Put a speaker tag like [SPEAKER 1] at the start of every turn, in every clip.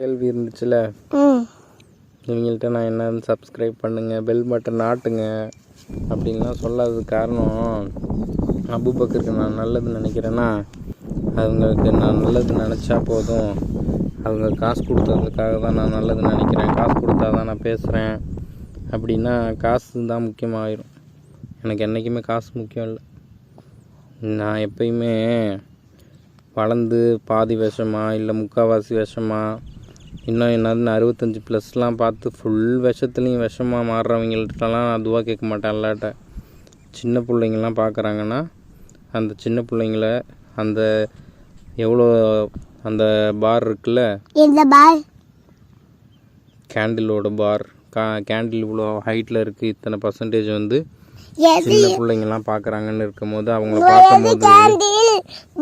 [SPEAKER 1] கேள்வி இருந்துச்சுல, இவங்கள்ட்ட நான் என்னன்னு சப்ஸ்கிரைப் பண்ணுங்கள், பெல் பட்டன் நாட்டுங்க அப்படின்லாம் சொல்லாதது காரணம், அபூபக்கருக்கு நான் நல்லது நினைக்கிறேன்னா அவங்களுக்கு நான் நல்லது நினச்சா போதும். அவங்க காசு கொடுத்ததுக்காக தான் நான் நல்லது நினைக்கிறேன், காசு கொடுத்தா தான் நான் பேசுகிறேன் அப்படின்னா காசு தான் முக்கியமாகிடும். எனக்கு என்றைக்குமே காசு முக்கியம் இல்லை. நான் எப்பயுமே வளர்ந்து பாதி விஷமா இல்லை முக்கால்வாசி விஷமா இன்னும் என்னதுன்னு 65+ பார்த்து ஃபுல் விஷத்துலேயும் விஷமாக மாறுறவங்கள்ட்டலாம் நான் துவா கேட்க மாட்டேன். அல்லாட்ட சின்ன பிள்ளைங்கள்லாம் பார்க்குறாங்கன்னா அந்த சின்ன பிள்ளைங்கள அந்த எவ்வளோ அந்த பார் இருக்குல்ல, கேண்டிலோட பார், கேண்டில் இவ்வளோ ஹைட்டில் இருக்குது, இத்தனை பர்சன்டேஜ் வந்து சின்ன பிள்ளைங்கள்லாம் பார்க்குறாங்கன்னு இருக்கும்போது அவங்கள பார்க்கும்போது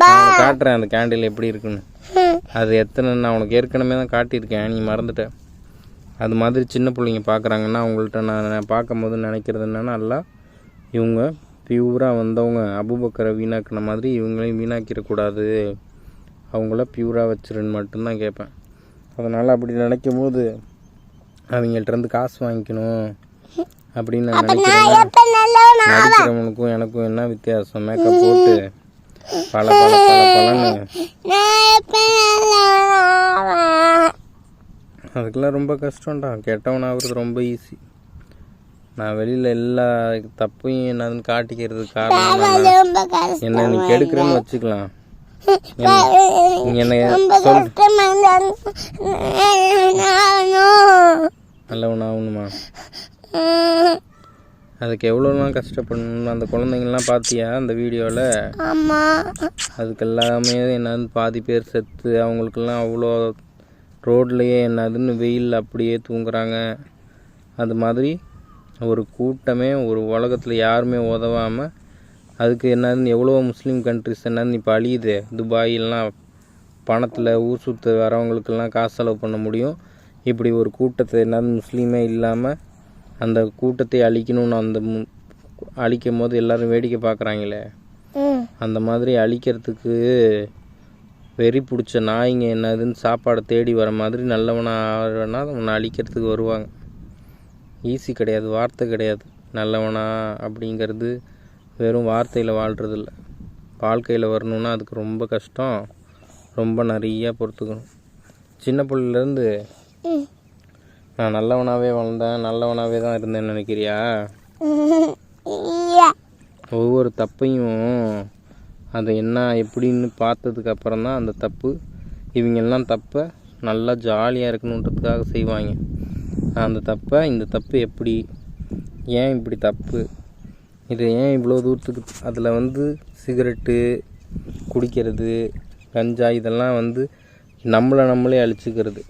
[SPEAKER 1] நான் காட்டுறேன் அந்த கேண்டில் எப்படி இருக்குன்னு. அது எத்தனை நான் உனக்கு ஏற்கனவே தான் காட்டியிருக்கேன், நீ மறந்துட்ட. அது மாதிரி சின்ன பிள்ளைங்க பார்க்குறாங்கன்னா அவங்கள்ட்ட நான் பார்க்கும்போது நினைக்கிறது என்னென்னா, நல்லா இவங்க பியூராக வந்தவங்க அபூபக்கரை வீணாக்கின மாதிரி இவங்களையும் வீணாக்கிடக்கூடாது, அவங்கள பியூராக வச்சிருன்னு மட்டும்தான் கேட்பேன். அதனால் அப்படி நினைக்கும் போது அவங்கள்ட்டேருந்து காசு வாங்கிக்கணும் அப்படின்னு நான் நினைக்கிறேன். நடிக்கிறவனுக்கும் எனக்கும் என்ன வித்தியாசம்? மேக்கப் போட்டு பல பலன்னு அதுக்கெல்லாம் ரொம்ப கஷ்டம்டா. கெட்டவனாகிறது ரொம்ப ஈஸி. நான் வெளியில் எல்லா தப்பையும் என்னதுன்னு காட்டிக்கிறது காரணம் என்ன நீ கெடுக்கிறேன்னு வச்சுக்கலாம். என்ன சொல் நல்லவனாகணுமா? அதுக்கு எவ்வளோலாம் கஷ்டப்படணும் அந்த குழந்தைங்கள்லாம் பார்த்தியா அந்த வீடியோவில்? அதுக்கு எல்லாமே என்னது பாதி பேர் செத்து அவங்களுக்கெல்லாம் அவ்வளோ ரோட்லேயே என்னதுன்னு வெயில் அப்படியே தூங்குறாங்க. அது மாதிரி ஒரு கூட்டமே ஒரு உலகத்தில் யாருமே உதவாமல் அதுக்கு என்னதுன்னு எவ்வளோ முஸ்லீம் கண்ட்ரிஸ் என்னதுன்னு இப்போ அழியுது. துபாயெல்லாம் பணத்தில் ஊர் சுற்ற வரவங்களுக்கெல்லாம் காசு செலவு பண்ண முடியும். இப்படி ஒரு கூட்டத்தை என்னது முஸ்லீமே இல்லாமல் அந்த கூட்டத்தை அழிக்கணும்னு அந்த அழிக்கும் போது எல்லோரும் வேடிக்கை பார்க்குறாங்களே, அந்த மாதிரி அழிக்கிறதுக்கு வெறி பிடிச்ச நாய்ங்க என்னதுன்னு சாப்பாடை தேடி வர மாதிரி நல்லவனா அவனை அழிக்கிறதுக்கு வருவாங்க. ஈஸி கிடையாது, வார்த்தை கிடையாது. நல்லவனா அப்படிங்கிறது வெறும் வார்த்தையில் வாழ்கிறதில்ல, வாழ்க்கையில் வரணுன்னா அதுக்கு ரொம்ப கஷ்டம், ரொம்ப நிறையா பொறுத்துக்கணும். சின்ன பிள்ளைலேருந்து நான் நல்லவனாகவே வளர்ந்தேன், நல்லவனாகவே தான் இருந்தேன்னு நினைக்கிறியா? ஒவ்வொரு தப்பையும் அதை என்ன எப்படின்னு பார்த்ததுக்கு அப்புறம் தான் அந்த தப்பு இவங்கெல்லாம் தப்பை நல்லா ஜாலியாக இருக்கணுன்றதுக்காக செய்வாங்க. அந்த தப்பை இந்த தப்பு எப்படி, ஏன் இப்படி தப்பு, இது ஏன் இவ்வளோ தூரத்துக்கு, அதில் வந்து சிகரெட்டு குடிக்கிறது, கஞ்சா, இதெல்லாம் வந்து நம்மளே அழிச்சிக்கிறது.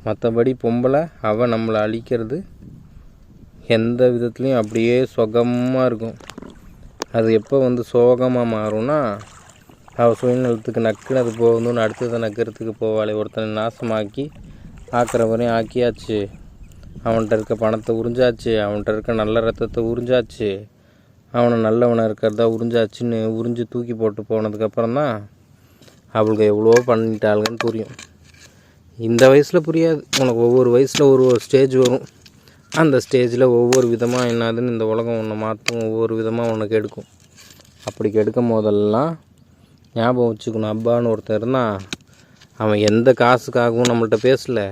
[SPEAKER 1] மற்றபடி பொம்பளை அவள் நம்மளை அழிக்கிறது எந்த விதத்துலேயும் அப்படியே சுகமாக இருக்கும். அது எப்போ வந்து சோகமாக மாறும்னா அவள் சுயநலத்துக்கு நக்குனது போகணும்னு அடுத்ததை நக்கிறதுக்கு போவாளே. ஒருத்தனை நாசமாக்கி ஆக்கிற வரையும் ஆக்கியாச்சு, அவன்கிட்ட இருக்க பணத்தை உறிஞ்சாச்சு, அவன்கிட்ட இருக்க நல்ல ரத்தத்தை உறிஞ்சாச்சு, அவனை நல்லவனை இருக்கிறதா உறிஞ்சாச்சுன்னு உறிஞ்சி தூக்கி போட்டு போனதுக்கப்புறம் தான் அவளுக்கு எவ்வளோ பண்ணிட்டாளுங்கன்னு புரியும். இந்த வயசில் புரியாது உனக்கு. ஒவ்வொரு வயசில் ஒரு ஸ்டேஜ் வரும். அந்த ஸ்டேஜில் ஒவ்வொரு விதமாக என்னதுன்னு இந்த உலகம் ஒன்று மாற்றும், ஒவ்வொரு விதமாக உனக்கு எடுக்கும். அப்படி கெடுக்கும் போதெல்லாம் ஞாபகம் வச்சுக்கணும், அப்பான்னு ஒருத்தர் இருந்தால் அவன் எந்த காசுக்காகவும் நம்மள்கிட்ட பேசலை,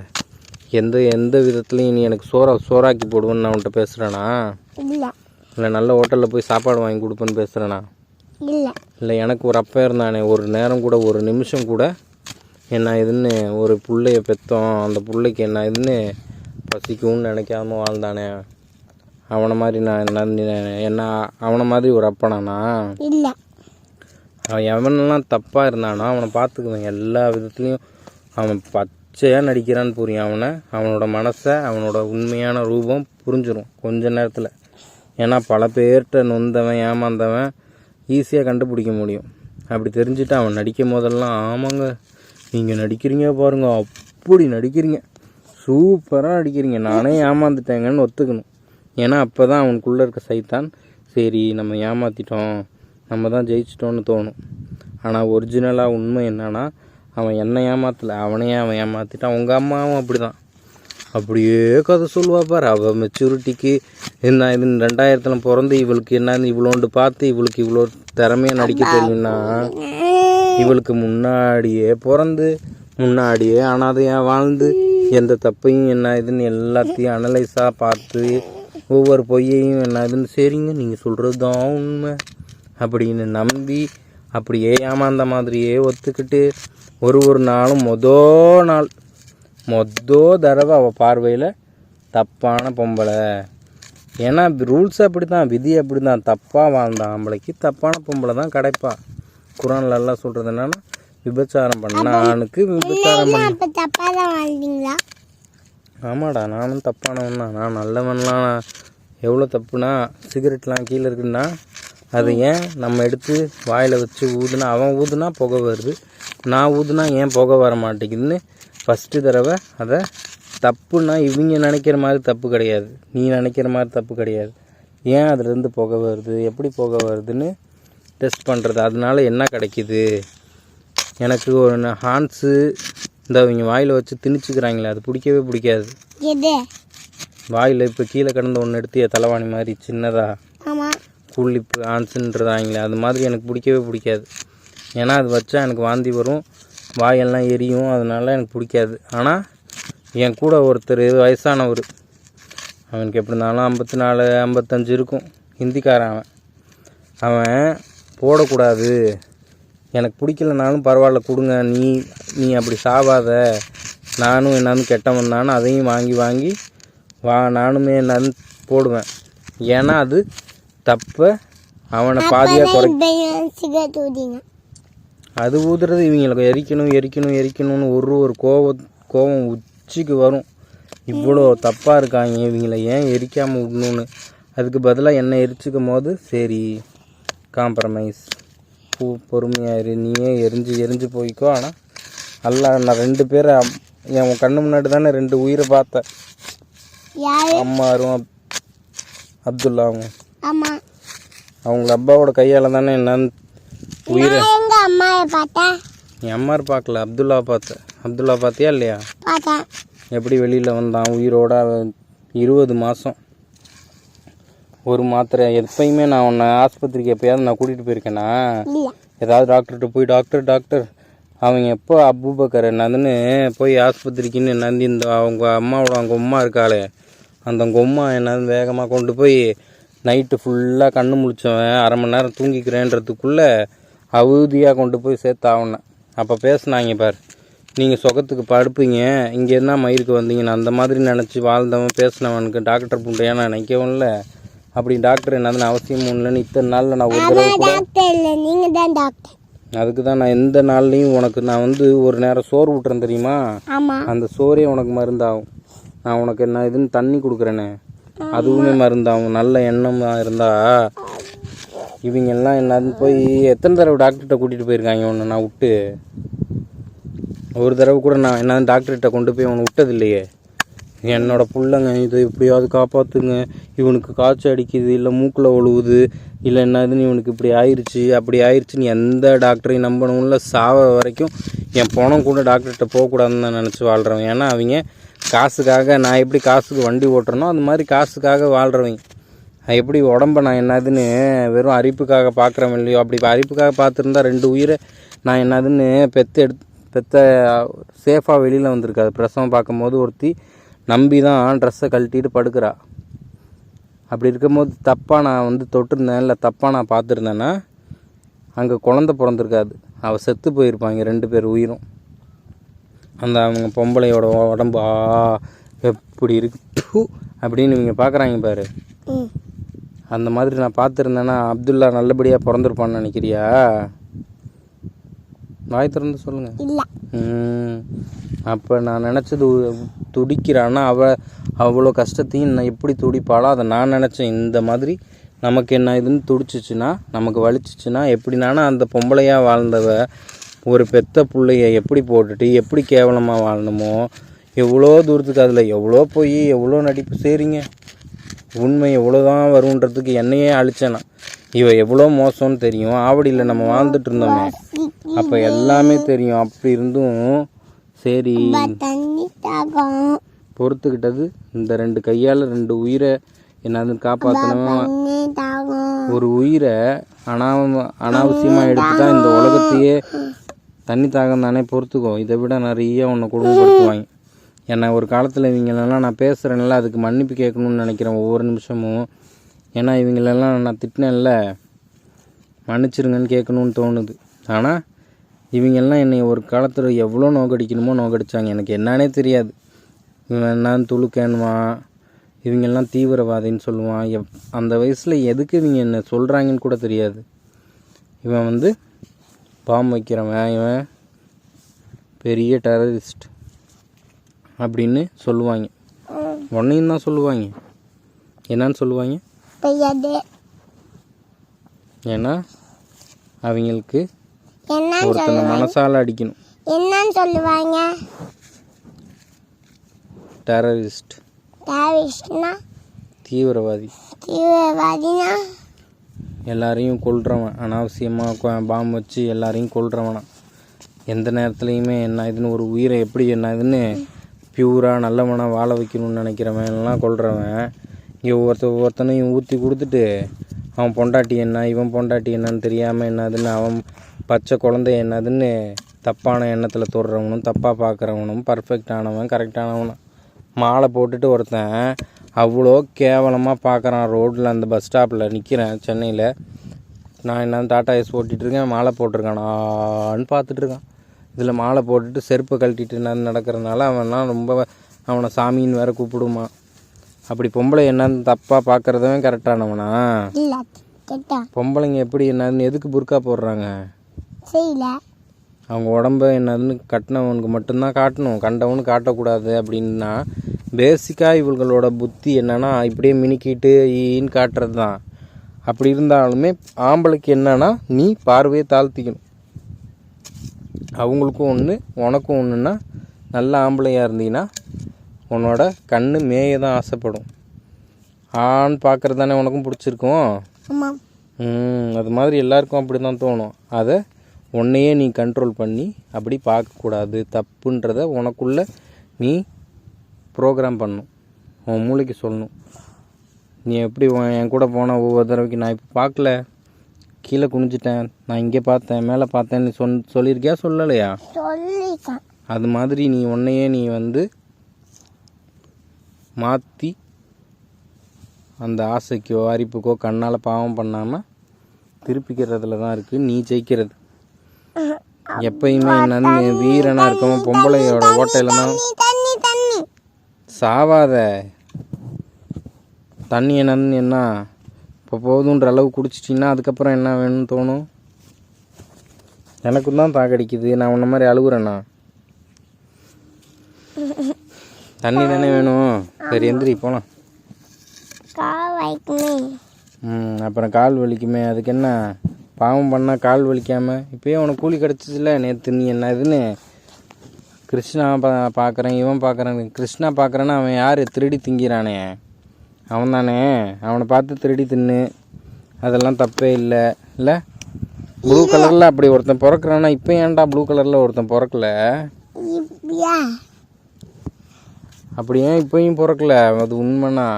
[SPEAKER 1] எந்த விதத்துலையும் நீ எனக்கு சோறாக்கி போடுவேன்னு நான் அவன்கிட்ட பேசுகிறேனா? இல்லை நல்ல ஹோட்டலில் போய் சாப்பாடு வாங்கி கொடுப்பேன்னு பேசுகிறேனா? இல்லை எனக்கு ஒரு அப்பா இருந்தானே, ஒரு நேரம் கூட ஒரு நிமிஷம் கூட என்ன இதுன்னு ஒரு பிள்ளைய பெற்றோம், அந்த பிள்ளைக்கு என்ன இதுன்னு பசிக்கும்னு நினைக்காம வாழ்ந்தானே, அவனை மாதிரி நான் என்ன அவனை மாதிரி ஒரு அப்பனானா? இல்லை. அவன் எவனெல்லாம் தப்பாக இருந்தானோ அவனை பார்த்துக்குவேன். எல்லா விதத்துலேயும் அவன் பச்சையாக நடிக்கிறான்னு புரியும். அவனோட மனசை, அவனோட உண்மையான ரூபம் புரிஞ்சிடும் கொஞ்ச நேரத்தில். ஏன்னா பல பேர்கிட்ட நொந்தவன் ஏமாந்தவன் ஈஸியாக கண்டுபிடிக்க முடியும். அப்படி தெரிஞ்சுட்டு அவன் நடிக்கும் போதெல்லாம், ஆமாங்க நீங்கள் நடிக்கிறீங்க பாருங்க, அப்படி நடிக்கிறீங்க, சூப்பராக நடிக்கிறீங்க, நானே ஏமாந்துட்டேங்கன்னு ஒத்துக்கணும். ஏன்னா அப்போ தான் அவனுக்குள்ளே இருக்க சைத்தான் சரி நம்ம ஏமாற்றிட்டோம், நம்ம தான் ஜெயிச்சிட்டோன்னு தோணும். ஆனால் ஒரிஜினலாக உண்மை என்னன்னா அவன் என்னை ஏமாற்றலை, அவனையே அவன் ஏமாற்றிட்டான். உங்கள் அம்மாவும் அப்படி தான், அப்படியே கதை சொல்லுவா பாரு. அவள் மெச்சூரிட்டிக்கு என்ன இது 2000 பிறந்து இவளுக்கு என்னன்னு இவ்வளோண்டு பார்த்து இவளுக்கு இவ்வளோ திறமையாக நடிக்க தெரியும்னா, இவளுக்கு முன்னாடியே பிறந்து முன்னாடியே அனாதையாக வாழ்ந்து எந்த தப்பையும் என்ன இதுன்னு எல்லாத்தையும் அனலைஸாக பார்த்து ஒவ்வொரு பொய்யையும் என்ன இதுன்னு சரிங்க நீங்கள் சொல்கிறது தான் உண்மை அப்படின்னு நம்பி அப்படியே ஏமாந்த மாதிரியே ஒத்துக்கிட்டு ஒரு நாளும் மொதல் தடவை அவள் பார்வையில் தப்பான பொம்பளை. ஏன்னா ரூல்ஸ் அப்படி தான், விதி அப்படி தான். தப்பாக வாழ்ந்த ஆம்பளைக்கு தப்பான பொம்பளை தான் கிடைப்பா. குரான்ல எல்லாம் சொல்கிறது என்னன்னா, விபச்சாரம் பண்ண ஆணுக்கு விபச்சாரம் பண்ண. ஆமாடா, நானும் தப்பானவன் தான். நான் நல்லவன்லாம் எவ்வளோ தப்புனா, சிகரெட்லாம் கீழே இருக்குன்னா அதை ஏன் நம்ம எடுத்து வாயில் வச்சு ஊதுனா, அவன் ஊதுனா புகை வருது, நான் ஊதுனா ஏன் புகை வர மாட்டேங்குதுன்னு ஃபஸ்ட்டு தடவை அதை தப்புன்னா இவங்க நினைக்கிற மாதிரி தப்பு கிடையாது, நீ நினைக்கிற மாதிரி தப்பு கிடையாது, ஏன் அதுலேருந்து புகை வருது, எப்படி புகை வருதுன்னு டெஸ்ட் பண்ணுறது. அதனால என்ன கிடைக்கிது, எனக்கு ஒரு ஹான்ஸு இந்த அவங்க வாயில் வச்சு திணிச்சுக்கிறாங்களே அது பிடிக்கவே பிடிக்காது. வாயில் இப்போ கீழே கிடந்த ஒன்று எடுத்து தலைவாணி மாதிரி சின்னதாக கூலிப்பு ஹான்ஸுன்றதாங்களே அது மாதிரி எனக்கு பிடிக்கவே பிடிக்காது. ஏன்னா அது வச்சா எனக்கு வாந்தி வரும், வாயெல்லாம் எரியும், அதனால எனக்கு பிடிக்காது. ஆனால் என் கூட ஒருத்தர் வயசானவர், அவனுக்கு எப்படி இருந்தாலும் 54 55 இருக்கும், ஹிந்திக்காரன். அவன் போடக்கூடாது, எனக்கு பிடிக்கலனாலும் பரவாயில்ல கொடுங்க, நீ அப்படி சாவாத, நானும் என்னன்னு கெட்டவன் தானே அதையும் வாங்கி நானுமே என்னன்னு போடுவேன். ஏன்னா அது தப்பை அவனை பாதியாக குறைக்க. அது ஊதுறது இவங்களுக்கு எரிக்கணும்னு ஒரு கோவம் உச்சிக்கு வரும். இவ்வளோ தப்பாக இருக்காங்க இவங்கள ஏன் எரிக்காமல் விடணுன்னு. அதுக்கு பதிலாக என்னை எரிச்சிக்கும் போது சரி காம்ப்ரமைஸ், பொறுமையாயிரு, நீயே எரிஞ்சு போய்க்கோ. ஆனால் அல்ல, நான் 2 பேரை என் கண்ணு முன்னாடி தானே 2 உயிரை பார்த்தேன். அம்மாரும் அப்துல்லாவும் அவங்கள அப்பாவோட கையால் தானே என்னன்னு உயிரை. என் அம்மா பார்க்கல, அப்துல்லாவை பார்த்தேன். அப்துல்லா பார்த்தியா இல்லையா? எப்படி வெளியில் வந்தான் உயிரோட 20 மாதம். ஒரு மாத்திரை எப்பயுமே நான் உன்னை ஆஸ்பத்திரிக்கு எப்போயாவது நான் கூட்டிகிட்டு போயிருக்கேன்னா, ஏதாவது டாக்டர்கிட்ட போய் டாக்டர் அவங்க எப்போ அபூபக்கர் என்னதுன்னு போய் ஆஸ்பத்திரிக்குன்னு என்னது இந்த அவங்க அம்மா இருக்காளே அந்த கொம்மா என்னது வேகமாக கொண்டு போய் நைட்டு ஃபுல்லாக கண்ணு முழிச்சவன் 1/2 மணி நேரம் தூங்கிக்கிறேன்றதுக்குள்ளே அவதியாக கொண்டு போய் சேர்த்தாவுன. அப்போ பேசுனாங்க பார், நீங்கள் சொகத்துக்கு படுப்பீங்க, இங்கே என்ன மயிருக்கு வந்தீங்கன்னு அந்த மாதிரி நினச்சி வாழ்ந்தவன் பேசினவனுக்கு டாக்டர் புண்டையா நான் நினைக்கவும் இல்லை. அப்படி டாக்டர் என்னதுன்னு அவசியமும் இல்லைன்னு இத்தனை நாளில் நான் ஒரு தடவை கூட, அதுக்கு தான் நான் எந்த நாள்லையும் உனக்கு நான் ஒரு நேரம் சோறு விட்டுறேன் தெரியுமா, அந்த சோறே உனக்கு மருந்தாகும். நான் உனக்கு என்ன இதுன்னு தண்ணி கொடுக்குறேனே அதுவுமே மருந்தாகும். நல்ல எண்ணமாக இருந்தால் இவங்க எல்லாம் என்னன்னு போய் எத்தனை தடவை டாக்டர்கிட்ட கூட்டிகிட்டு போயிருக்காங்க ஒன்று நான் விட்டு. ஒரு தடவை கூட நான் என்ன டாக்டர்கிட்ட கொண்டு போய் அவனை விட்டது இல்லையே. என்னோடய பிள்ளைங்க இதை எப்படியாவது காப்பாற்றுங்க, இவனுக்கு காய்ச்சல் அடிக்குது, இல்லை மூக்கில் ஒழுகுது, இல்லை என்னதுன்னு இவனுக்கு இப்படி ஆயிடுச்சுன்னு எந்த டாக்டரையும் நம்பணும்ல. சாவ வரைக்கும் என் பணம் கூட டாக்டர்கிட்ட போகக்கூடாதுன்னு தான் நினச்சி வாழ்கிறவன். ஏன்னா அவங்க காசுக்காக, நான் எப்படி காசுக்கு வண்டி ஓட்டுறனோ அது மாதிரி காசுக்காக வாழ்கிறவங்க. எப்படி உடம்பை நான் என்னதுன்னு வெறும் அரிப்புக்காக பார்க்குறவன் இல்லையோ, அப்படி அரிப்புக்காக பார்த்துருந்தா 2 உயிரை நான் என்னதுன்னு பெத்த சேஃபாக வெளியில் வந்திருக்காது. பிரசவம் பார்க்கும்போது ஒருத்தி நம்பி தான் ட்ரெஸ்ஸை கழட்டிட்டு படுக்கிறா. அப்படி இருக்கும்போது தப்பாக நான் தொட்டிருந்தேன், இல்லை தப்பாக நான் பார்த்துருந்தேன்னா அங்கே குழந்த பிறந்திருக்காது, அவள் செத்து போயிருப்பாங்க 2 பேர் உயிரும். அந்த அவங்க பொம்பளையோட உடம்பு எப்படி இருக்கு அப்படின்னு இவங்க பார்க்குறாங்க பாரு. அந்த மாதிரி நான் பார்த்துருந்தேன்னா அப்துல்லா நல்லபடியாக பிறந்திருப்பான்னு நினைக்கிறியா? வாய் திறந்து சொல்லுங்கள். அப்போ நான் நினச்சது துடிக்கிறான்னா அவ்வளோ கஷ்டத்தையும் நான் எப்படி துடிப்பாளோ அதை நான் நினச்சேன். இந்த மாதிரி நமக்கு என்ன இதுன்னு துடிச்சிச்சுன்னா, நமக்கு வலிச்சிச்சுன்னா எப்படினானா அந்த பொம்பளையாக வாழ்ந்தவ ஒரு பெத்த பிள்ளைய எப்படி போட்டுட்டு எப்படி கேவலமாக வாழணுமோ, எவ்வளோ தூரத்துக்கு அதில் எவ்வளோ போய் எவ்வளோ நடிப்பு சரிங்க, உண்மை எவ்வளோ தான் வருன்றதுக்கு என்னையே அழிச்சேனா. இவ எவ்வளோ மோசம்னு தெரியும். ஆவடியில் நம்ம வாழ்ந்துட்டு இருந்தோமே, அப்போ எல்லாமே தெரியும். அப்படி இருந்தும் சரி பொறுத்துக்கிட்டது. இந்த 2 கையால் 2 உயிரை என்னதுன்னு காப்பாற்றணும். ஒரு உயிரை அனாவசியமாக எடுத்துட்டா இந்த உலகத்தையே தண்ணி தாகம் தானே, பொறுத்துக்கோ. இதை விட நிறைய உன்னை கொடுமைப்படுத்துவாங்க. ஏன்னா ஒரு காலத்தில் இவங்களெல்லாம் நான் பேசுகிறேன்ல, அதுக்கு மன்னிப்பு கேட்கணும்னு நினைக்கிறேன் ஒவ்வொரு நிமிஷமும். ஏன்னா இவங்களெல்லாம் நான் திட்டினேன்ல, மன்னிச்சிருங்கன்னு கேட்கணுன்னு தோணுது. ஆனால் இவங்கெல்லாம் என்னை ஒரு காலத்தில் எவ்வளோ நோக்கடிக்கணுமோ நோக்கடிச்சாங்க. எனக்கு என்னன்னே தெரியாது. இவன் என்னான்னு துளுக்கேன்னுவான், இவங்கெல்லாம் தீவிரவாதின்னு சொல்லுவான். அந்த வயசில் எதுக்கு இவங்க என்ன சொல்கிறாங்கன்னு கூட தெரியாது. இவன் வந்து பாம்பு வைக்கிறவன், இவன் பெரிய டெரரிஸ்ட் அப்படின்னு சொல்லுவாங்க. உன்னையும் தான் சொல்லுவாங்க. என்னன்னு சொல்லுவாங்க? ஏன்னா அவங்களுக்கு ஒருத்தனை மனசால அடிக்கணும்.
[SPEAKER 2] என்னன்னு சொல்லுவாங்க?
[SPEAKER 1] டெரரிஸ்ட்.
[SPEAKER 2] டெரரிஸ்ட்னா
[SPEAKER 1] தீவிரவாதி.
[SPEAKER 2] தீவிரவாதினா
[SPEAKER 1] எல்லாரையும் கொல்றவன், அனாவசியமாக பாம்பு வச்சு எல்லாரையும் கொல்றவனா. எந்த நேரத்துலையுமே என்ன இதுன்னு ஒரு உயிரை எப்படி என்ன இதுன்னு பியூராக நல்லவனாக வாழ வைக்கணும்னு நினைக்கிறவன் எல்லாம் கொல்றவன். இங்கே ஒவ்வொருத்தனையும் ஊற்றி கொடுத்துட்டு அவன் பொண்டாட்டி என்ன, இவன் பொண்டாட்டி என்னன்னு தெரியாமல் என்னதுன்னு, அவன் பச்சை குழந்தை என்னதுன்னு தப்பான எண்ணத்தில் தொடுறவனும், தப்பாக பார்க்குறவனும், பர்ஃபெக்டானவன், கரெக்டானவனும். மாலை போட்டுட்டு ஒருத்தன் அவ்வளோ கேவலமாக பார்க்குறான். ரோட்டில் அந்த பஸ் ஸ்டாப்பில் நிற்கிறேன் சென்னையில். நான் என்ன டாட்டா ஏஸ் ஓட்டிகிட்ருக்கேன், மாலை போட்டிருக்கானான்னு பார்த்துட்ருக்கான். இதில் மாலை போட்டுட்டு செருப்பை கழட்டிட்டு என்னன்னு நடக்கிறதுனால அவன்லாம் ரொம்ப அவனை சாமின்னு வேற கூப்பிடுமா. அப்படி பொம்பளை என்னன்னு தப்பாக பார்க்குறதவன் கரெக்டானவனா? பொம்பளைங்க எப்படி என்னதுன்னு எதுக்கு புர்க்கா போடுறாங்க? அவங்க உடம்ப என்னதுன்னு கட்டினவனுக்கு மட்டும்தான் காட்டணும், கண்டவனுக்கு காட்டக்கூடாது அப்படின்னா. பேசிக்காக இவங்களோட புத்தி என்னன்னா இப்படியே மினிக்கிட்டு ஈன்னு காட்டுறது தான். அப்படி இருந்தாலுமே ஆம்பளைக்கு என்னன்னா நீ பார்வையை தாழ்த்திக்கணும். அவங்களுக்கும் ஒன்று உனக்கும் ஒன்றுன்னா, நல்ல ஆம்பளையாக இருந்தீங்கன்னா உன்னோட கண்ணு மேய தான் ஆசைப்படும். ஆண் பார்க்குறது தானே உனக்கும் பிடிச்சிருக்கும். அது மாதிரி எல்லாருக்கும் அப்படி தான் தோணும். அதை உன்னையே நீ கண்ட்ரோல் பண்ணி அப்படி பார்க்கக்கூடாது, தப்புன்றத உனக்குள்ளே நீ ப்ரோக்ராம் பண்ணணும். உன் மூளைக்கு சொல்லணும். நீ எப்படி என் கூட போனால் ஒவ்வொரு தடவைக்கு நான் இப்போ பார்க்கல, கீழே குனிஞ்சிட்டேன், நான் இங்கே பார்த்தேன், மேலே பார்த்தேன்னு சொல்லியிருக்கியா சொல்லலையா? அது மாதிரி நீ உன்னையே நீ வந்து மாற்றி அந்த ஆசைக்கோ அரிப்புக்கோ கண்ணால் பாவம் பண்ணாமல் திருப்பிக்கிறதுல தான் இருக்குது நீ ஜெயிக்கிறது. எப்பயுமே என்னன்னு வீரனாக இருக்கவும் பொம்பளையோட ஓட்டையில் தான் சாவாத. தண்ணி என்னன்னு என்ன இப்போ போதுன்ற அளவு குடிச்சிட்டிங்கன்னா அதுக்கப்புறம் என்ன வேணும்னு தோணும்? எனக்கும் தான் தாக்கடிக்குது, நான் உன்ன மாதிரி அழுகுறேண்ணா. தண்ணி தானே வேணும். சரி எந்திரி போகலாம். அப்புறம் கால் வலிக்குமே, அதுக்கு என்ன பாவம் பண்ணால் கால் வலிக்காமல்? இப்போயே உனக்கு கூலி கிடச்சிச்சில்ல. நேற்று நீ என்ன இதுன்னு கிருஷ்ணா பார்க்குறேன், இவன் பார்க்குறேன். கிருஷ்ணா பார்க்குறேன்னா அவன் யார்? திருடி திங்கிறானே அவன் தானே. அவனை பார்த்து திருடி தின்னு, அதெல்லாம் தப்பே இல்லை. இல்லை ப்ளூ கலரில் அப்படி ஒருத்தன் பிறக்கிறான்னா இப்போ ஏன்டா ப்ளூ கலரில் ஒருத்தன் பிறக்கல? அப்படி ஏன் இப்போயும் பிறக்கல? அது உண்மைண்ணா.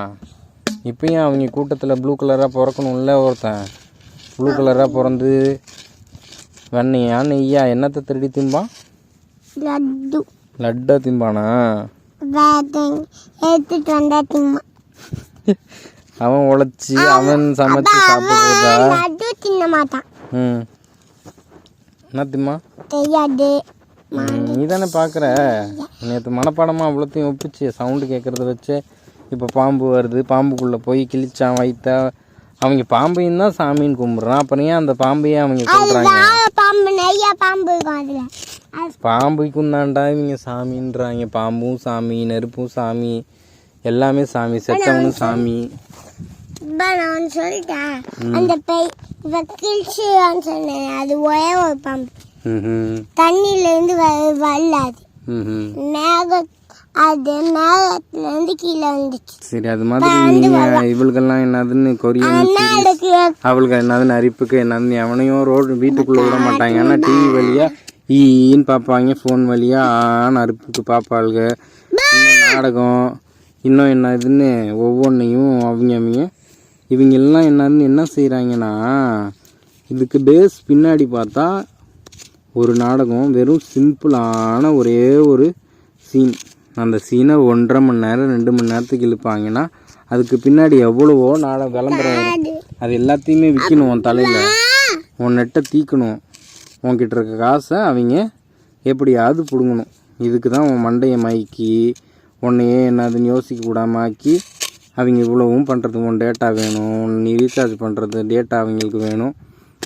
[SPEAKER 1] இப்போயும் அவங்க கூட்டத்தில் ப்ளூ கலராக பிறக்கணும்ல. ஒருத்தன் ப்ளூ கலராக பிறந்து வெண்ணையா நெய்யா என்னத்தை திருடி திம்பான்? லட்டை திம்பானா? அவன் உழைச்சி அவன் சமைச்சு சாப்பிட்றதா? என்ன திம்மா? நீ தானே பார்க்குற. நேற்று மனப்பாடமாக அவ்வளோத்தையும் ஒப்பிச்சு சவுண்டு கேட்குறத வச்சு இப்போ பாம்பு வருது, பாம்புக்குள்ளே போய் கிழிச்சான் வைத்தா. அவங்க பாம்பையும் தான் சாமின்னு கும்பிட்றான். அப்புறம் ஏன் அந்த பாம்பையே அவங்க சொல்கிறாங்க? பாம்புக்கும் தாண்டா இவங்க சாமின்றாங்க. பாம்பும் சாமி, நெருப்பும் சாமி, எல்லாமே சாமி, செத்தவனும் சாமி.
[SPEAKER 2] நான் சொல்லிட்டேன் அந்த சொன்னேன், அது ஒரே ஒரு பாம்பு. தண்ணியிலேருந்து வரலாது. மேக அது மேலத்துலேருந்து கீழே வந்துச்சு.
[SPEAKER 1] சரி, அது மாதிரி நீங்கள் இவளுக்கெல்லாம் என்னதுன்னு கொரியன்
[SPEAKER 2] அதுக்கு
[SPEAKER 1] அவளுக்கு என்னதுன்னு அரிப்புக்கு என்னதுன்னு எவனையும் வீட்டுக்குள்ளே விட மாட்டாங்க. ஏன்னா டிவி வழியாக ஈன்னு பார்ப்பாங்க, ஃபோன் வழியாக ஆன்னு அரிப்புக்கு பார்ப்பாளுங்க. இன்னும் நாடகம் இன்னும் என்னதுன்னு ஒவ்வொன்றையும் இவங்க எல்லாம் என்னதுன்னு என்ன செய்கிறாங்கன்னா, இதுக்கு பேஸ் பின்னாடி பார்த்தா ஒரு நாடகம் வெறும் சிம்பிளான ஒரே ஒரு சீன். அந்த சீனை 1.5 மணி நேரம் 2 மணி நேரத்துக்கு இழுப்பாங்கன்னா அதுக்கு பின்னாடி எவ்வளவோ நாடகம் விளம்பரம் வரும். அது எல்லாத்தையுமே விற்கணும். உன் தலையில் உன் நெட்டை தீக்கணும். உன்கிட்ட இருக்க காசை அவங்க எப்படியாவது பிடுங்கணும். இதுக்கு தான் உன் மண்டையை மயக்கி உன்னையே என்னதுன்னு யோசிக்க விடாம ஆக்கி அவங்க இவ்வளவும் பண்ணுறது. உன் டேட்டா வேணும், நீ ரீசார்ஜ் பண்ணுறது டேட்டா அவங்களுக்கு வேணும்,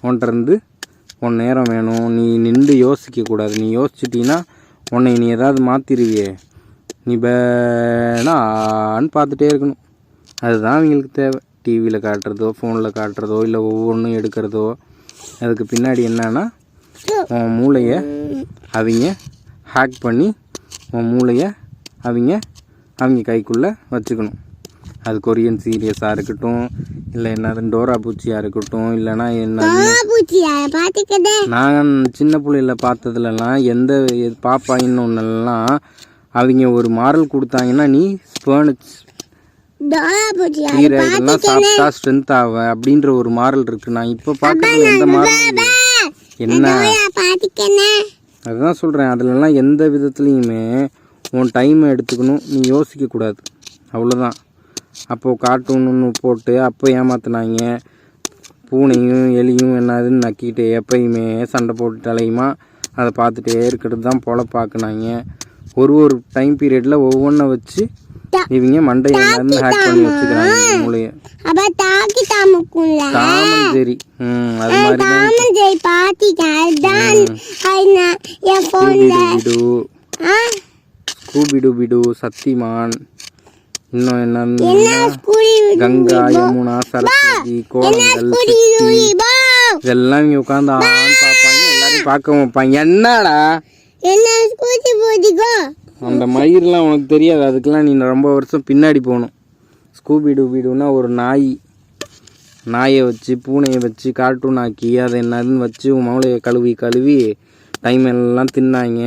[SPEAKER 1] உன்கிட்டருந்து உன் நேரம் வேணும். நீ நின்று யோசிக்கக்கூடாது. நீ யோசிச்சிட்டின்னா உன்னை நீ ஏதாவது மாற்றிடுவியே. நீ வேணான்னு பார்த்துட்டே இருக்கணும். அதுதான் அவங்களுக்கு தேவை. டிவியில் காட்டுறதோ ஃபோனில் காட்டுறதோ இல்லை ஒவ்வொன்றும் எடுக்கிறதோ. அதுக்கு பின்னாடி என்னன்னா உன் மூளையை அவங்க ஹேக் பண்ணி உன் மூளையை அவங்க கைக்குள்ளே வச்சுக்கணும். அது கொரியன் சீரியஸாக இருக்கட்டும், இல்லை என்னது டோரா பூச்சியாக இருக்கட்டும், இல்லைன்னா என்ன நாங்கள் சின்ன பிள்ளையில் பார்த்ததுலலாம் எந்த பாப்பா இன்னொன்னெல்லாம் அவங்க ஒரு மாரல் கொடுத்தாங்கன்னா நீ கீரைகள்லாம் சாப்பிட்டா ஸ்ட்ரென்த் ஆவ அப்படின்ற ஒரு மாரல் இருக்கு. நான் இப்போ பார்க்கறது எந்த மாரல் என்ன அதுதான் சொல்கிறேன். அதுலலாம் எந்த விதத்துலேயுமே உன் டைமை எடுத்துக்கணும். நீ யோசிக்கக்கூடாது, அவ்வளோதான். அப்போது கார்ட்டூன்னு போட்டு அப்போ ஏமாத்தினாங்க. பூனையும் எலியும் என்னதுன்னு நக்கிட்டு எப்பயுமே சண்டை போட்டு அலையுமா அதை பார்த்துட்டே இருக்கிறது தான் போல பார்க்குனாங்க. ஒரு டைம் பீரியடில் ஒவ்வொன்றை வச்சு இவங்க மண்டையை என்னதுன்னு ஹேக் பண்ணி வச்சுக்கிறாங்க மூளையை. சரி, அது மாதிரி ஸ்கூபிடு சக்திமான், இன்னும் என்னன்னு கங்கா யமுனா சரஸ்வதி கோலங்கள் இதெல்லாம் இவங்க உட்காந்து பார்ப்பாங்க. எல்லாரும் பார்க்க வைப்பாங்க. என்னடா அந்த மயிரெலாம் உனக்கு தெரியாது. அதுக்கெல்லாம் நீ ரொம்ப வருஷம் பின்னாடி போகணும். ஸ்கூபிடுனா ஒரு நாயை வச்சு பூனையை வச்சு கார்ட்டூன் ஆக்கி அதை என்னதுன்னு வச்சு உன் மவுளையை கழுவி டைம் எல்லாம் தின்னாங்க.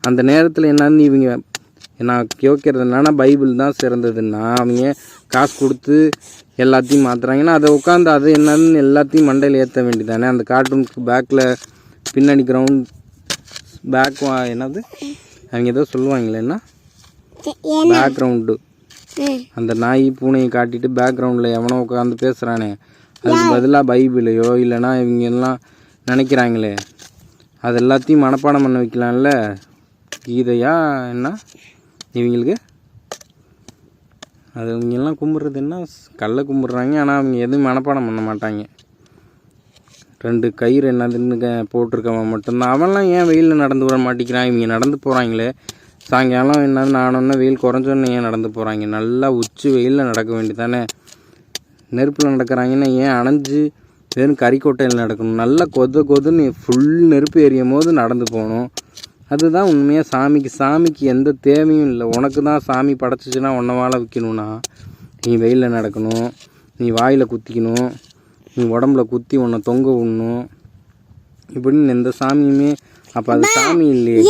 [SPEAKER 1] அந்த நேரத்தில் என்னன்னு இவங்க நான் யோசிக்கிறது என்னன்னா பைபிள் தான் சிறந்ததுன்னா அவங்க காசு கொடுத்து எல்லாத்தையும் மாற்றுறாங்கன்னா அதை உட்காந்து அது என்னன்னு எல்லாத்தையும் மண்டையில் ஏற்ற வேண்டியதானே. அந்த கார்ட்டூனுக்கு பேக்கில் பின்னாடி பேக் என்னது அவங்க ஏதோ சொல்லுவாங்களே என்ன பேக்ரவுண்டு. அந்த நாய் பூனையை காட்டிட்டு பேக்ரவுண்டில் எவனோ உட்காந்து பேசுகிறானே அதுக்கு பதிலாக பைபிளையோ இல்லைன்னா இவங்க எல்லாம் நினைக்கிறாங்களே அது எல்லாத்தையும் மனப்பாடம் பண்ண வைக்கலாம்ல. கீதையா என்ன இவங்களுக்கு அது இவங்கெல்லாம் கும்பிட்றது என்ன கல்லை கும்பிட்றாங்க. ஆனால் அவங்க எதுவும் மனப்பாடம் பண்ண மாட்டாங்க. 2 கயிறு என்னதுன்னு போட்டிருக்கவன் மட்டும்தான். அவன்லாம் ஏன் வெயிலில் நடந்து வர மாட்டேங்கிறான்? இவங்க நடந்து போகிறாங்களே சாயங்காலம் என்னது நானொன்னே வெயில் குறைஞ்சோன்னு ஏன் நடந்து போகிறாங்க? நல்லா உச்சி வெயிலில் நடக்க வேண்டியதானே. நெருப்பில் நடக்கிறாங்கன்னா ஏன் அணைஞ்சு வெறும் கறிக்கோட்டையில் நடக்கணும்? நல்லா கொதுன்னு ஃபுல் நெருப்பு எரியும் போது நடந்து போகணும். அதுதான் உண்மையாக சாமிக்கு எந்த தேவையும் இல்லை. உனக்கு தான் சாமி படைச்சிச்சுன்னா உன்னை வாழ வைக்கணும்னா நீ வெயிலில் நடக்கணும், நீ வாயில் குத்திக்கணும், நீ உடம்புல குத்தி உன்னை தொங்க விடணும். இப்படின்னு எந்த சாமியுமே அப்போ அது சாமி இல்லையே.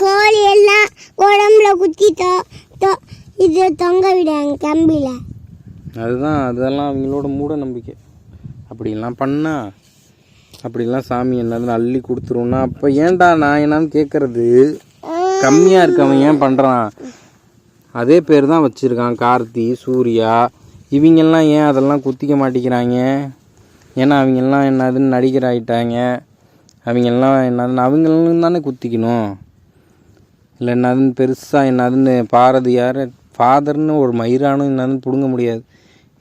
[SPEAKER 2] கோழி எல்லாம் உடம்புல குத்தி இது தொங்க விடாங்க கம்பியில்.
[SPEAKER 1] அதெல்லாம் அவங்களோட மூட நம்பிக்கை. அப்படிலாம் பண்ணா அப்படிலாம் சாமி என்னதுன்னு அள்ளி கொடுத்துருவோன்னா அப்போ ஏன்டா நான் என்னான்னு கேட்குறது. கம்மியாக இருக்கவன் ஏன் பண்ணுறான்? அதே பேர் தான் வச்சுருக்கான் கார்த்தி சூர்யா. இவங்கெல்லாம் ஏன் அதெல்லாம் குத்திக்க மாட்டேங்கிறாங்க? ஏன்னா அவங்கெல்லாம் என்னதுன்னு நடிகர் ஆகிட்டாங்க. அவங்கெல்லாம் என்னதுன்னு அவங்களும் தானே குத்திக்கணும். இல்லை என்னதுன்னு பெருசாக என்னதுன்னு பாரதியார் ஃபாதர்னு ஒரு மயிரானும் என்னதுன்னு பிடுங்க முடியாது.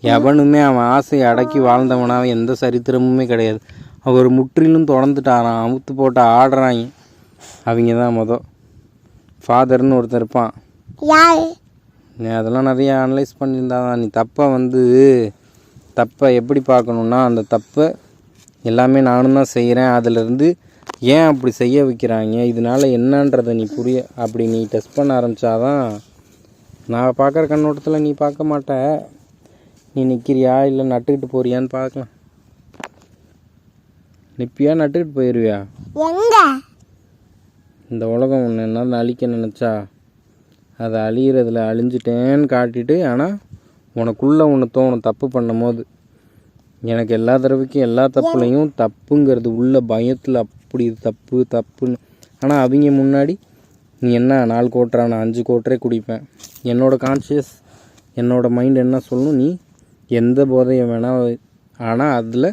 [SPEAKER 1] எவனுமே அவன் ஆசையை அடக்கி வாழ்ந்தவனாக எந்த சரித்திரமுமே கிடையாது. அவர் முற்றிலும் தொடர்ந்துட்டாரான். அமுத்து போட்டு ஆடுறாங்க. அவங்க தான் ஃபாதர்னு ஒருத்தர் இருப்பான். நீ அதெல்லாம் நிறைய அனலைஸ் பண்ணியிருந்தான். நீ தப்பை எப்படி பார்க்கணுன்னா அந்த தப்பை எல்லாமே நானும் தான் செய்கிறேன். அதிலிருந்து ஏன் அப்படி செய்ய வைக்கிறாங்க, இதனால என்னன்றதை நீ அப்படி நீ டெஸ்ட் பண்ண ஆரம்பித்தாதான் நான் பார்க்குற கண்ணோட்டத்தில் நீ பார்க்க மாட்ட. நீ நிற்கிறியா இல்லை நட்டுக்கிட்டு போறியான்னு பார்க்கலாம். நிற்பியா நட்டுக்கிட்டு போயிடுவியா?
[SPEAKER 2] எங்க
[SPEAKER 1] இந்த உலகம் ஒன்று என்ன அழிக்க நினச்சா அதை அழிகிறதுல அழிஞ்சிட்டேன்னு காட்டிட்டு, ஆனால் உனக்குள்ளே ஒன்று தோணும் தப்பு பண்ணும் போது. எனக்கு எல்லா தடவைக்கும் எல்லா தப்புலையும் தப்புங்கிறது உள்ள பயத்தில் அப்படி தப்பு தப்புன்னு. ஆனால் அவங்க முன்னாடி நீ என்ன 4 கோட்டரா, நான் 5 கோட்டரே குடிப்பேன். என்னோடய கான்ஷியஸ் என்னோடய மைண்ட் என்ன சொல்லணும், நீ எந்த போதையை வேணால், ஆனால் அதில்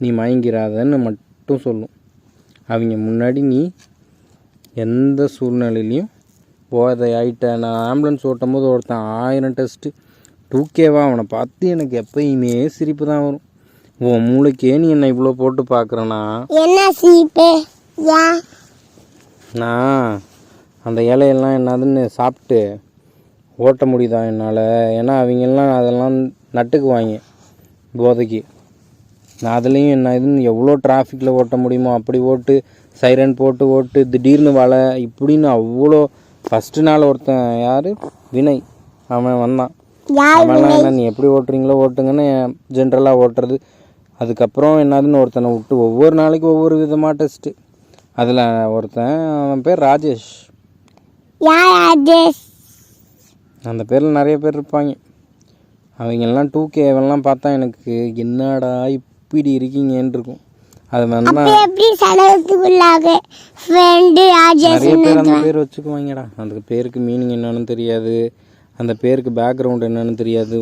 [SPEAKER 1] நீ மயங்கிறாதன்னு மட்டும் சொல்லும். அவங்க முன்னாடி நீ எந்த சூழ்நிலையிலையும் போதை ஆகிட்ட. நான் ஆம்புலன்ஸ் ஓட்டும் போது ஒருத்தன் 1000 டெஸ்ட்டு 2Kவா, அவனை பார்த்து எனக்கு எப்பயுமே சிரிப்பு தான் வரும். உன் மூளைக்கே நீ என்னை இவ்வளோ போட்டு பார்க்குறேன்னா
[SPEAKER 2] என்ன சீப்பு?
[SPEAKER 1] நான் அந்த இலையெல்லாம் என்னதுன்னு சாப்பிட்டு ஓட்ட முடியுதா என்னால்? ஏன்னா அவங்கெல்லாம் அதெல்லாம் நட்டுக்குவாங்க போதைக்கு. நான் அதுலேயும் என்ன இதுன்னு எவ்வளோ டிராஃபிக்கில் ஓட்ட முடியுமோ அப்படி ஓட்டு, சைரன் போட்டு ஓட்டு, திடீர்னு வலை இப்படின்னு அவ்வளோ. ஃபஸ்ட்டு நாள் ஒருத்தன் யார், வினய், அவன் வந்தான். அவன்லாம் என்ன நீ எப்படி ஓட்டுறீங்களோ ஓட்டுங்கன்னு ஜென்ரலாக ஓட்டுறது. அதுக்கப்புறம் என்னதுன்னு ஒருத்தனை விட்டு ஒவ்வொரு நாளைக்கு ஒவ்வொரு விதமாக டெஸ்ட்டு. அதில் ஒருத்தன், அவன் பேர் ராஜேஷ். அந்த பேரில் நிறைய பேர் இருப்பாங்க. அவங்கெல்லாம் 2Kவெல்லாம் பார்த்தா எனக்கு என்னடா இப்படி இருக்கீங்கன்னு இருக்கும். அது வந்து நிறைய பேர் அந்த பேர் வச்சுக்குவாங்கடா. அந்த பேருக்கு மீனிங் என்னன்னு தெரியாது, அந்த பேருக்கு பேக்ரவுண்ட் என்னன்னு தெரியாது.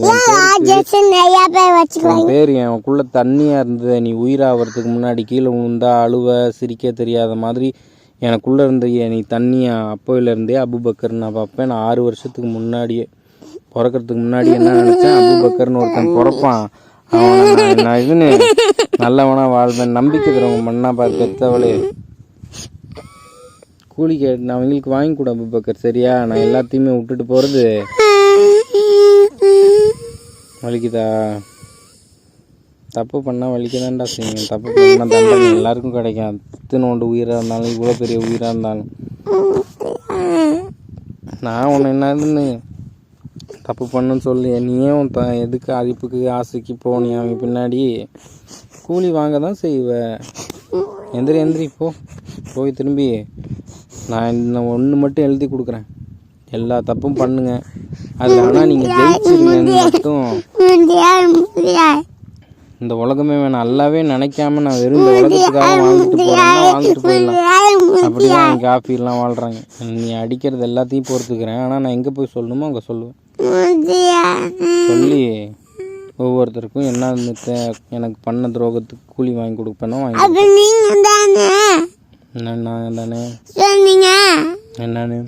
[SPEAKER 1] உன் பேர் எனக்குள்ளே தண்ணியாக இருந்தது, நீ உயிராகிறதுக்கு முன்னாடி கீழே விழுந்தா அழுவ சிரிக்க தெரியாத மாதிரி எனக்குள்ளே இருந்த நீ தண்ணியாக அப்போயிலேருந்தே அபுபக்கர் நான் பார்ப்பேன். நான் 6 வருஷத்துக்கு முன்னாடியே பிறக்கிறதுக்கு முன்னாடி என்ன நினச்சேன், அபுபக்கர்னு ஒருத்தன் பிறப்பான், அவனை நான் இதுன்னு நல்லவனா வாழ்வேன் நம்பிக்கை தரவங்க மண்ணா பார்த்து பெற்றவளே. கூலி கேட்டு அவங்களுக்கு வாங்கி கூட அபுபக்கர், சரியா? நான் எல்லாத்தையுமே விட்டுட்டு போகிறது வலிக்குதா? தப்பு பண்ணால் வலிக்கதான்டா செய்யும். தப்பு பண்ணால் தண்டனை எல்லாருக்கும் கிடைக்கும். இத்தனோண்டு உயிராக இருந்தாலும் இவ்வளோ பெரிய உயிராக இருந்தாலும். நான் உன்னை என்னதுன்னு தப்பு பண்ணுன்னு சொல்லி நீயே எதுக்கு அழிப்புக்கு ஆசைக்கு போனி அவங்க பின்னாடி கூலி வாங்க தான் செய்வேன். எந்திரி போய் திரும்பி நான் ஒன்று மட்டும் எழுதி கொடுக்குறேன், எல்லா தப்பும் பண்ணுங்க, அதில் ஆனால் நீங்கள் ஜெயிச்சிருங்கன்னு மட்டும். இந்த உலகமே வேணாம், நல்லாவே நினைக்காம நான் வெறும் இந்த உலகத்துக்காக வாழ்ந்துட்டு போகிறேன்னா வாழ்ந்துட்டு போயிடலாம். அப்படிதான் அவங்க காஃபிலாம் வாழ்கிறாங்க. நீ அடிக்கிறது எல்லாத்தையும் பொறுத்துக்கிறேன், ஆனால் நான் எங்கே போய் சொல்லணுமோ அங்கே சொல்லுவேன். சொல்லி ஒவ்வொருத்தருக்கும் என்ன எனக்கு பண்ண துரோகத்துக்கு கூலி வாங்கி கொடுப்பேனோ வாங்கி. நான் தானே என்னன்னு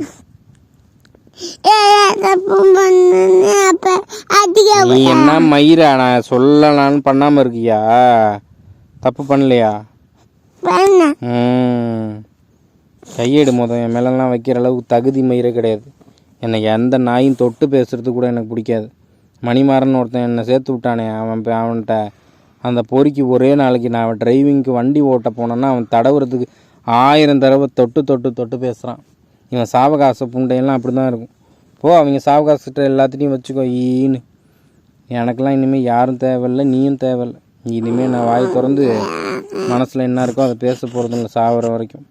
[SPEAKER 1] நீ என்ன மயிரா? நான் சொல்லலான்னு பண்ணாம இருக்கியா? தப்பு பண்ணலையா? கையெடு மொதல். என் மேலெல்லாம் வைக்கிற அளவுக்கு தகுதி மயிரே கிடையாது. எனக்கு எந்த நாயும் தொட்டு பேசுறது கூட எனக்கு பிடிக்காது. மணிமாறன் ஒருத்தன் என்னை சேர்த்து விட்டானே, அவன்கிட்ட அந்த பொறிக்கு ஒரே நாளைக்கு நான் டிரைவிங்க்கு வண்டி ஓட்ட போனேன்னா அவன் தடவுறதுக்கு 1000 தடவை தொட்டு பேசுகிறான். இவன் சாவகாச புண்டையெல்லாம் அப்படி தான் இருக்கும். அவங்க சாவகாசிட்ட எல்லாத்தையும் வச்சுக்கோ ஈன்னு. எனக்கெல்லாம் இனிமேல் யாரும் தேவையில்லை, நீயும் தேவையில்லை. இனிமேல் நான் வாய் திறந்து மனசில் என்ன இருக்கோ அதை பேச போகிறதில்ல சாகிற வரைக்கும்.